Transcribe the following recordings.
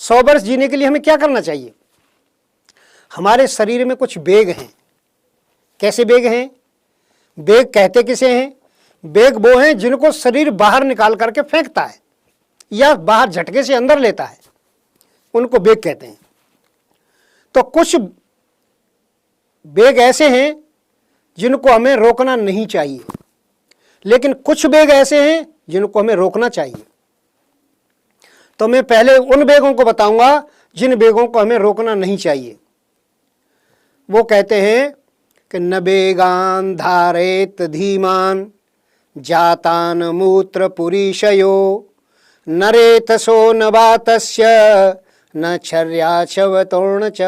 100 वर्ष जीने के लिए हमें क्या करना चाहिए? हमारे शरीर में कुछ वेग हैं। कैसे वेग हैं? वेग कहते किसे हैं? वेग वो हैं जिनको शरीर बाहर निकाल करके फेंकता है या बाहर झटके से अंदर लेता है, उनको वेग कहते हैं। तो कुछ वेग ऐसे हैं जिनको हमें रोकना नहीं चाहिए, लेकिन कुछ वेग ऐसे हैं जिनको हमें रोकना चाहिए। तो मैं पहले उन वेगों को बताऊंगा जिन वेगों को हमें रोकना नहीं चाहिए। वो कहते हैं कि न वेगान धारेत धीमान जातान मूत्र पुरीशयो नरेतसो न वातस्य न छर्याछवतोर्ण च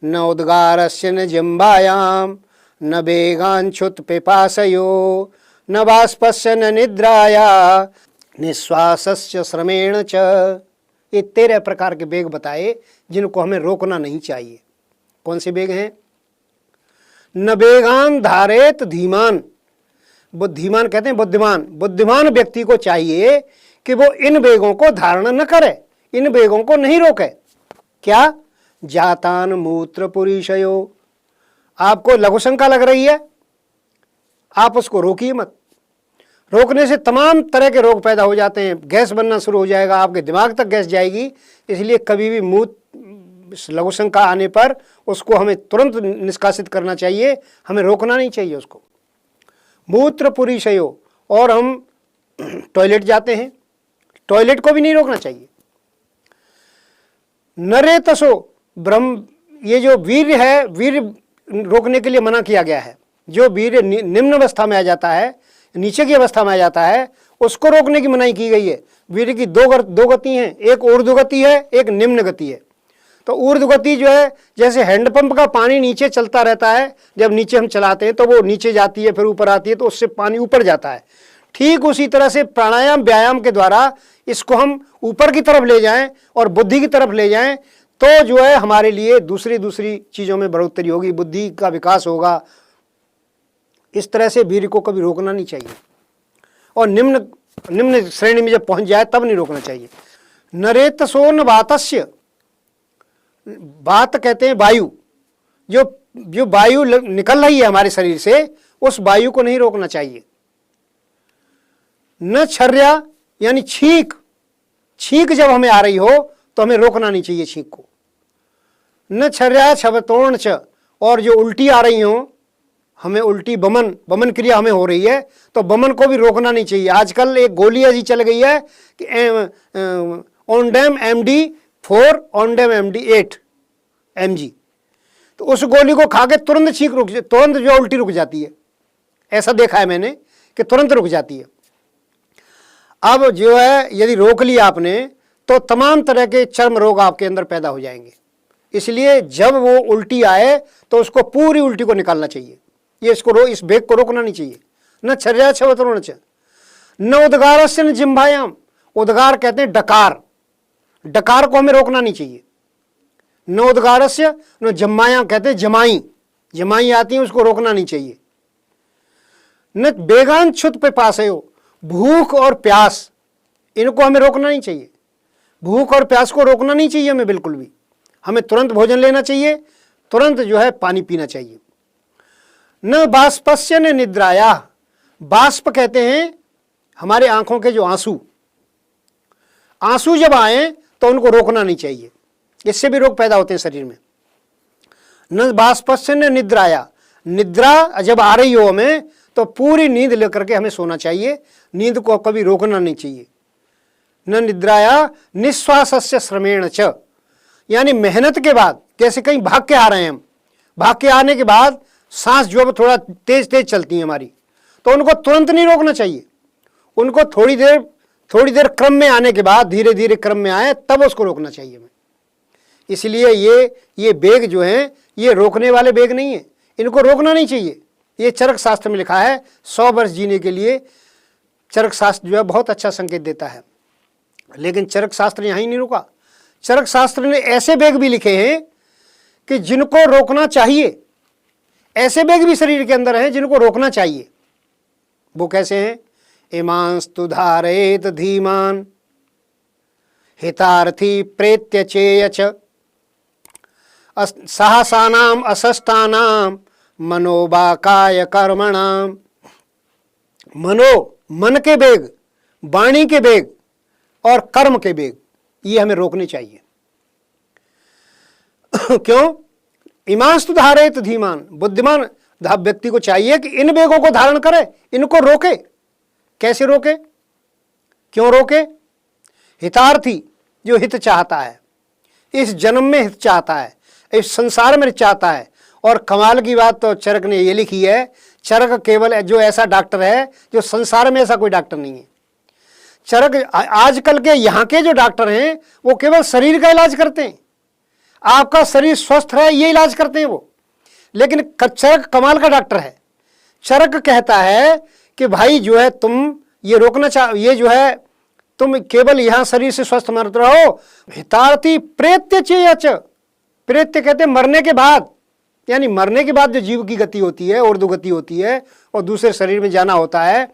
न उद्गारस्य न जिह्वायां न वेगांच्छुत पिपासयो न बाष्पस्य न निद्राया निश्वासस्य श्रमेण च। ये 13 प्रकार के वेग बताए जिनको हमें रोकना नहीं चाहिए। कौन से वेग हैं? न वेगान धारेत धीमान, बुद्धिमान कहते हैं बुद्धिमान। बुद्धिमान व्यक्ति को चाहिए कि वो इन वेगों को धारण न करे, इन वेगों को नहीं रोके। क्या? जातान मूत्र पुरीशयो। आपको लघु शंका लग रही है, आप उसको रोकिए मत। रोकने से तमाम तरह के रोग पैदा हो जाते हैं, गैस बनना शुरू हो जाएगा, आपके दिमाग तक गैस जाएगी। इसलिए कभी भी लघु शंका आने पर उसको हमें तुरंत निष्कासित करना चाहिए, हमें रोकना नहीं चाहिए उसको। मूत्र पुरीशयो, और हम टॉयलेट जाते हैं, टॉयलेट को भी नहीं रोकना चाहिए। नरेतसो ब्रह्म, ये जो वीर्य है, वीर्य रोकने के लिए मना किया गया है। जो वीर्य निम्न अवस्था में आ जाता है, नीचे की अवस्था में आ जाता है, उसको रोकने की मनाही की गई है। वीर्य की दो गति हैं, एक ऊर्ध्व गति है, एक निम्न गति है। तो ऊर्ध्व गति जो है, जैसे हैंडपंप का पानी नीचे चलता रहता है, जब नीचे हम चलाते हैं तो वो नीचे जाती है, फिर ऊपर आती है, तो उससे पानी ऊपर जाता है। ठीक उसी तरह से प्राणायाम व्यायाम के द्वारा इसको हम ऊपर की तरफ ले जाएं और बुद्धि की तरफ ले जाएं, तो जो है हमारे लिए दूसरी चीज़ों में बढ़ोतरी होगी, बुद्धि का विकास होगा। इस तरह से वीर्य को कभी रोकना नहीं चाहिए, और निम्न श्रेणी में जब पहुंच जाए तब नहीं रोकना चाहिए। नरेतसो न वातस्य, वात कहते हैं वायु, जो वायु निकल रही है हमारे शरीर से, उस वायु को नहीं रोकना चाहिए। न छर्या, यानी छींक जब हमें आ रही हो तो हमें रोकना नहीं चाहिए छींक को। न छर्या छवतोर्ण च, और जो उल्टी आ रही हो, हमें उल्टी बमन क्रिया हमें हो रही है, तो बमन को भी रोकना नहीं चाहिए। आजकल एक गोली ऐसी चल गई है कि Ondem MD4 Ondem MD8 mg, तो उस गोली को खा के तुरंत तुरंत जो उल्टी रुक जाती है। ऐसा देखा है मैंने कि तुरंत रुक जाती है। अब जो है यदि रोक लिया आपने तो तमाम तरह के चर्म रोग आपके अंदर पैदा हो जाएंगे। इसलिए जब वो उल्टी आए तो उसको पूरी उल्टी को निकालना चाहिए। ये इस वेग को रोकना नहीं चाहिए। न छर्या छवतोर्ण च न उद्गारस्य न जिह्वायाम, उद्गार कहते हैं डकार, डकार को हमें रोकना नहीं चाहिए। न उद्गारस्य न जिह्वायाम कहते हैं जमाई आती है, उसको रोकना नहीं चाहिए। न वेगांच्छुत पिपासयो, भूख और प्यास, इनको हमें रोकना नहीं चाहिए। भूख और प्यास को रोकना नहीं चाहिए हमें बिल्कुल भी। हमें तुरंत भोजन लेना चाहिए, तुरंत जो है पानी पीना चाहिए। न बाष्पस्य न निद्राया, बाष्प कहते हैं हमारे आंखों के जो आंसू जब आए तो उनको रोकना नहीं चाहिए, इससे भी रोग पैदा होते हैं शरीर में। न बाष्पस्य न निद्राया, निद्रा जब आ रही हो हमें तो पूरी नींद लेकर के हमें सोना चाहिए, नींद को कभी रोकना नहीं चाहिए। न निद्राया निश्वासस्य श्रमेण च, यानी मेहनत के बाद, कैसे कहीं भाग के आ रहे हैं हम, भाग के आने के बाद सांस जो थोड़ा तेज चलती है हमारी, तो उनको तुरंत नहीं रोकना चाहिए। उनको थोड़ी देर क्रम में आने के बाद, धीरे धीरे क्रम में आए तब उसको रोकना चाहिए हमें। इसलिए ये वेग जो हैं ये रोकने वाले वेग नहीं है, इनको रोकना नहीं चाहिए। ये चरक शास्त्र में लिखा है। 100 वर्ष जीने के लिए चरक शास्त्र जो है बहुत अच्छा संकेत देता है। लेकिन चरक शास्त्र यहाँ ही नहीं रुका, चरक शास्त्र ने ऐसे वेग भी लिखे हैं कि जिनको रोकना चाहिए। ऐसे वेग भी शरीर के अंदर हैं जिनको रोकना चाहिए। वो कैसे हैं? इमांस्तु धारयेत धीमान, हितार्थी प्रेत्य चेय च सहसानाम असष्टानाम मनोबाकाय कर्मणाम। मन के वेग, वाणी के वेग और कर्म के वेग, ये हमें रोकने चाहिए। क्यों? इमांस्तु धारयेत धीमान, बुद्धिमान व्यक्ति को चाहिए कि इन वेगों को धारण करे, इनको रोके। कैसे रोके? क्यों रोके? हितार्थी, जो हित चाहता है, इस जन्म में हित चाहता है, इस संसार में हित चाहता है। और कमाल की बात तो चरक ने ये लिखी है, चरक केवल जो ऐसा डॉक्टर है जो संसार में ऐसा कोई डॉक्टर नहीं है। चरक आजकल के यहाँ के जो डॉक्टर हैं वो केवल शरीर का इलाज करते हैं, आपका शरीर स्वस्थ रहे ये इलाज करते हैं वो। लेकिन चरक कमाल का डॉक्टर है। चरक कहता है कि भाई जो है तुम ये रोकना ये जो है तुम केवल यहाँ शरीर से स्वस्थ मत रहो। हितार्थी प्रेत्य चेयच, प्रेत्य कहते हैं मरने के बाद, यानी मरने के बाद जो जीव की गति होती है, ऊर्ध्व गति होती है और दूसरे शरीर में जाना होता है,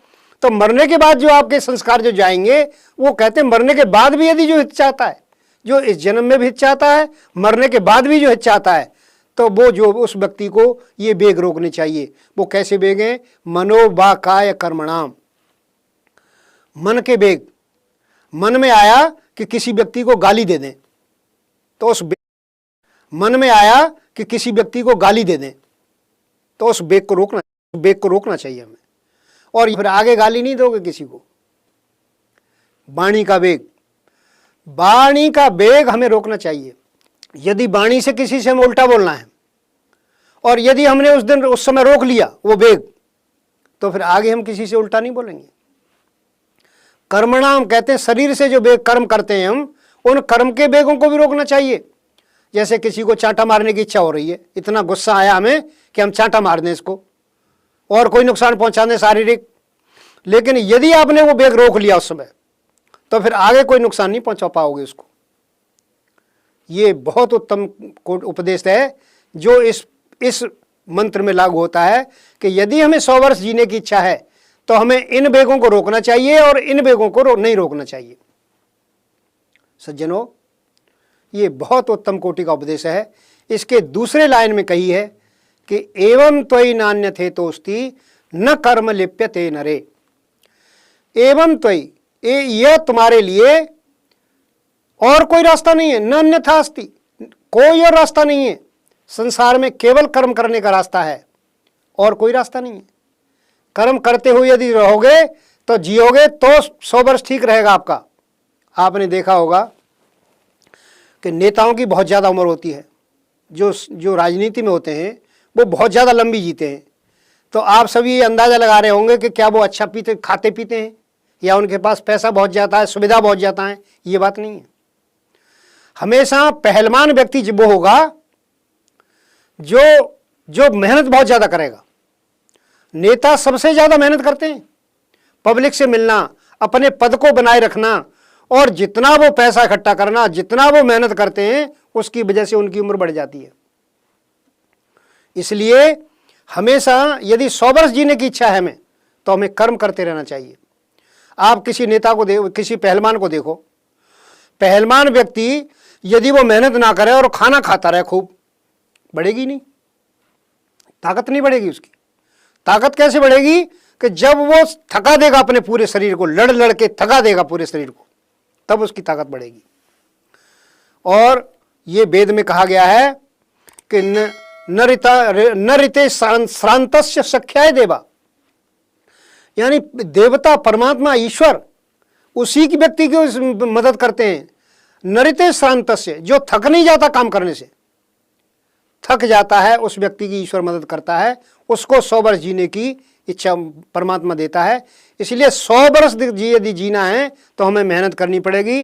तो मरने के बाद जो आपके संस्कार जो जाएंगे वो कहते हैं मरने के बाद भी यदि जो हित चाहता है, जो इस जन्म में भी हित चाहता है, मरने के बाद भी जो हित चाहता है, तो वो जो उस व्यक्ति को ये वेग रोकने चाहिए। वो कैसे वेग हैं? मनोबाकाय कर्मणाम, मन के वेग। मन में आया कि किसी व्यक्ति को गाली दे दें, तो उस मन में आया कि किसी व्यक्ति को गाली दे दें, तो उस वेग को रोकना चाहिए हमें। और फिर आगे गाली नहीं दोगे किसी को। वाणी का वेग, वाणी का वेग हमें रोकना चाहिए। यदि वाणी से किसी से हमें उल्टा बोलना है और यदि हमने उस समय रोक लिया वो वेग, तो फिर आगे हम किसी से उल्टा नहीं बोलेंगे। कर्मणाम कहते हैं शरीर से जो वेग कर्म करते हैं हम, उन कर्म के वेगों को भी रोकना चाहिए। जैसे किसी को चांटा मारने की इच्छा हो रही है, इतना गुस्सा आया हमें कि हम चांटा मार दें इसको और कोई नुकसान पहुंचा दें शारीरिक, लेकिन यदि आपने वो वेग रोक लिया उस समय, तो फिर आगे कोई नुकसान नहीं पहुंचा पाओगे उसको। ये बहुत उत्तम उपदेश है जो इस मंत्र में लागू होता है कि यदि हमें 100 वर्ष जीने की इच्छा है तो हमें इन वेगों को रोकना चाहिए और इन वेगों को नहीं रोकना चाहिए। सज्जनों, ये बहुत उत्तम कोटि का उपदेश है। इसके दूसरे लाइन में कही है कि एवं त्वयि नान्यथे तोस्ति न कर्म लिप्यते नरे। एवं त्वयि, यह तुम्हारे लिए और कोई रास्ता नहीं है। न अन्यथा अस्ति, कोई और रास्ता नहीं है। संसार में केवल कर्म करने का रास्ता है और कोई रास्ता नहीं है। कर्म करते हुए यदि रहोगे तो जियोगे तो 100 वर्ष ठीक रहेगा आपका। आपने देखा होगा कि नेताओं की बहुत ज़्यादा उम्र होती है, जो राजनीति में होते हैं वो बहुत ज़्यादा लंबी जीते हैं। तो आप सभी ये अंदाज़ा लगा रहे होंगे कि क्या वो अच्छा खाते पीते हैं या उनके पास पैसा बहुत ज़्यादा है, सुविधा बहुत ज़्यादा है। ये बात नहीं है। हमेशा पहलवान व्यक्ति वो होगा जो मेहनत बहुत ज़्यादा करेगा। नेता सबसे ज़्यादा मेहनत करते हैं, पब्लिक से मिलना, अपने पद को बनाए रखना, और जितना वो पैसा इकट्ठा करना, जितना वो मेहनत करते हैं, उसकी वजह से उनकी उम्र बढ़ जाती है। इसलिए हमेशा यदि 100 वर्ष जीने की इच्छा है हमें, तो हमें कर्म करते रहना चाहिए। आप किसी नेता को देखो, किसी पहलवान को देखो, पहलवान व्यक्ति यदि वो मेहनत ना करे और खाना खाता रहे खूब, बढ़ेगी नहीं, ताकत नहीं बढ़ेगी उसकी। ताकत कैसे बढ़ेगी? कि जब वो थका देगा अपने पूरे शरीर को, लड़ लड़ के थका देगा पूरे शरीर को, तब उसकी ताकत बढ़ेगी। और ये वेद में कहा गया है कि न ऋते श्रांतस्य सख्याय देवा, यानी देवता परमात्मा ईश्वर उसी की व्यक्ति की मदद करते हैं। नरिते श्रांतस्य, जो थक नहीं जाता काम करने से, थक जाता है उस व्यक्ति की ईश्वर मदद करता है, उसको 100 वर्ष जीने की इच्छा परमात्मा देता है। इसलिए 100 वर्ष यदि जीना है तो हमें मेहनत करनी पड़ेगी।